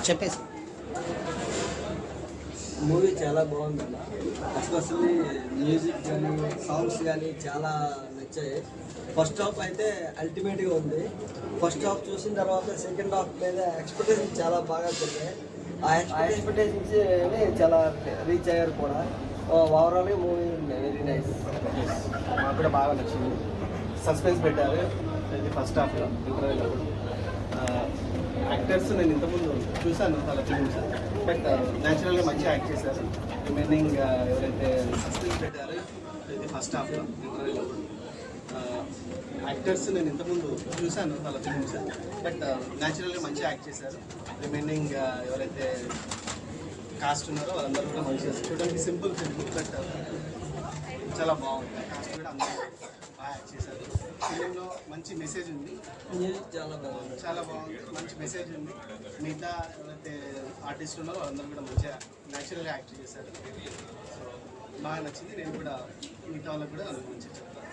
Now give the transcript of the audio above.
చెప్పేసి మూవీ చాలా బాగుందన్న. ఎస్పెషల్లీ మ్యూజిక్ కానీ సాంగ్స్ కానీ చాలా నచ్చాయి. ఫస్ట్ హాఫ్ అయితే అల్టిమేట్గా ఉంది. ఫస్ట్ హాఫ్ చూసిన తర్వాత సెకండ్ హాఫ్ మీద ఎక్స్పెక్టేషన్ చాలా బాగా జరిగాయి. ఆ ఎక్స్పెక్టేషన్స్ చాలా రీచ్ అయ్యారు కూడా. ఓవరాల్గా మూవీ వెరీ నైస్. మాకు కూడా బాగా నచ్చింది. సస్పెన్స్ పెట్టారు ఇది ఫస్ట్ హాఫ్లో ఇంటర్వ్యూలో. యాక్టర్స్ నేను ఇంతకుముందు చూశాను వాళ్ళ ఫిలిమ్స్, బట్ న్యాచురల్గా మంచిగా యాక్ట్ చేశారు. రిమైనింగ్ ఎవరైతే సస్పెన్స్ పెట్టారు ఇది ఫస్ట్ హాఫ్లో ఇంటర్వ్యూలో. యాక్టర్స్ నేను ఇంతకుముందు చూశాను వాళ్ళ ఫిలిమ్స్, బట్ న్యాచురల్గా మంచిగా యాక్ట్ చేశారు. రిమైనింగ్ ఎవరైతే కాస్ట్ ఉన్నారో వాళ్ళందరూ కూడా మంచిగా, చూడడానికి సింపుల్ ఫిల్మ్ బట్ చాలా బాగుంది. కాస్ట్ కూడా అందరూ బాగా యాక్ట్ చేశారు. ఫిలింలో మంచి మెసేజ్ ఉంది. మ్యూజిక్ చాలా బాగుంది. చాలా బాగుంది, మంచి మెసేజ్ ఉంది. మిగతా ఎవరైతే ఆర్టిస్టులు ఉన్నారో వాళ్ళందరూ కూడా మంచిగా న్యాచురల్గా యాక్ట్ చేశారు. సో బాగా నచ్చింది. నేను కూడా మిగతా వాళ్ళకి కూడా మంచిగా చెప్తాను.